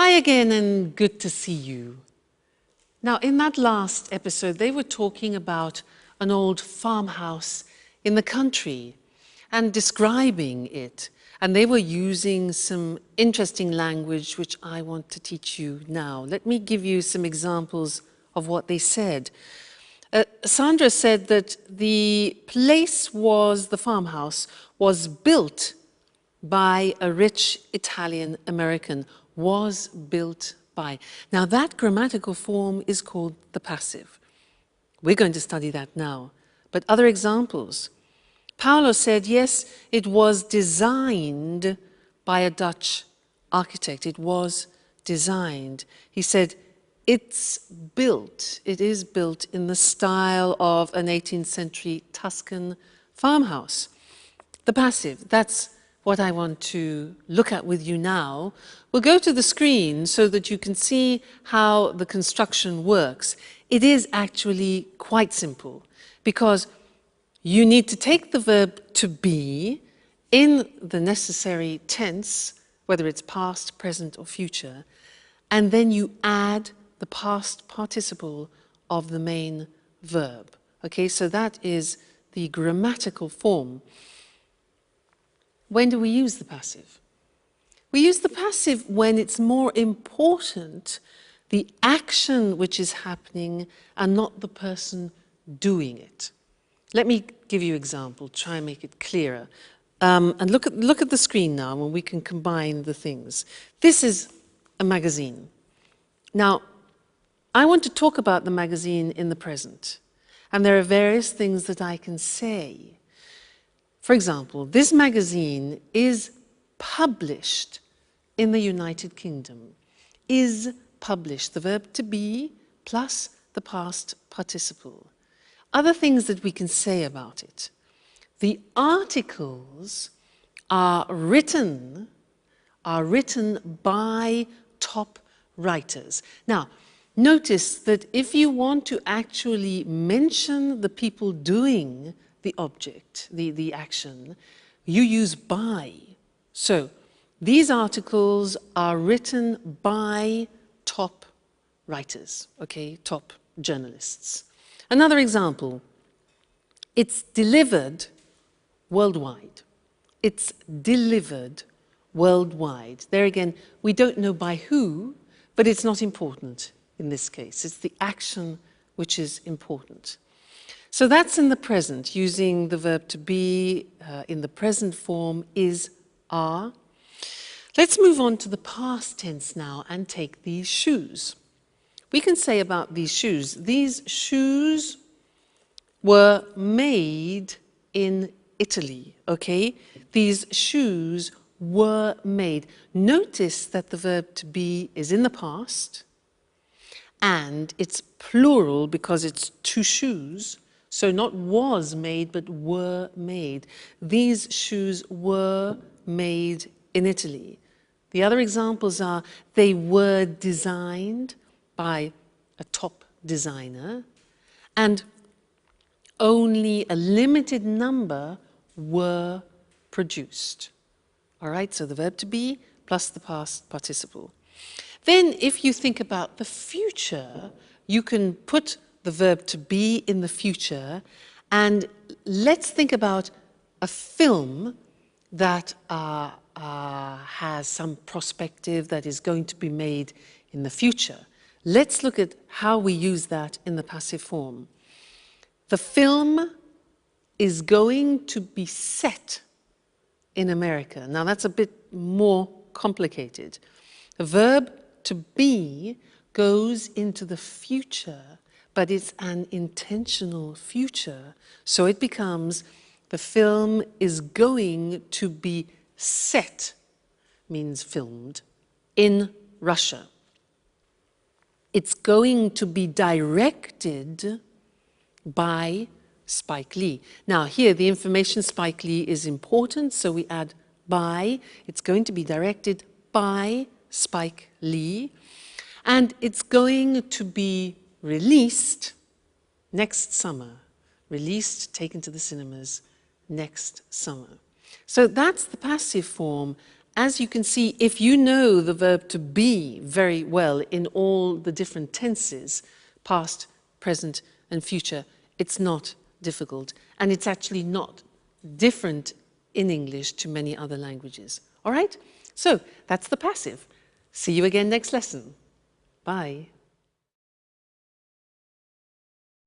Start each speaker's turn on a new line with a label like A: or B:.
A: Hi again, and good to see you. Now, in that last episode, they were talking about an old farmhouse in the country and describing it. And they were using some interesting language, which I want to teach you now. Let me give you some examples of what they said. Sandra said that the farmhouse was built by a rich Italian American, was built by. Now that grammatical form is called the passive. We're going to study that now. But other examples. Paolo said, yes, it was designed by a Dutch architect. It was designed. He said, it is built in the style of an 18th century Tuscan farmhouse. The passive, that's what I want to look at with you now. We'll go to the screen so that you can see how the construction works. It is actually quite simple because you need to take the verb to be in the necessary tense, whether it's past, present, or future, and then you add the past participle of the main verb. Okay, so that is the grammatical form. When do we use the passive? We use the passive when it's more important the action which is happening and not the person doing it. Let me give you an example, try and make it clearer. And look at the screen now and we can combine the things. This is a magazine. Now, I want to talk about the magazine in the present. And there are various things that I can say. For example, this magazine is published in the United Kingdom. Is published, the verb to be plus the past participle. Other things that we can say about it. The articles are written by top writers. Now, notice that if you want to actually mention the people doing the object, the action, you use by. So, these articles are written by top writers, okay, top journalists. Another example, it's delivered worldwide. It's delivered worldwide. There again, we don't know by who, but it's not important in this case. It's the action which is important. So that's in the present, using the verb to be in the present form is, are. Let's move on to the past tense now and take these shoes. We can say about these shoes were made in Italy, okay? These shoes were made. Notice that the verb to be is in the past and it's plural because it's two shoes. So not was made, but were made. These shoes were made in Italy. The other examples are they were designed by a top designer and only a limited number were produced. All right, so the verb to be plus the past participle. Then if you think about the future, you can put the verb to be in the future, and let's think about a film that has some perspective that is going to be made in the future. Let's look at how we use that in the passive form. The film is going to be set in America. Now that's a bit more complicated. The verb to be goes into the future, but it's an intentional future. So it becomes the film is going to be set, means filmed, in Russia. It's going to be directed by Spike Lee. Now here the information Spike Lee is important, so we add by. It's going to be directed by Spike Lee, and it's going to be released next summer. Released, taken to the cinemas next summer. So that's the passive form, as you can see, if you know the verb to be very well in all the different tenses, past, present, and future, it's not difficult. And it's actually not different in English to many other languages. All right? So that's the passive. See you again next lesson. Bye.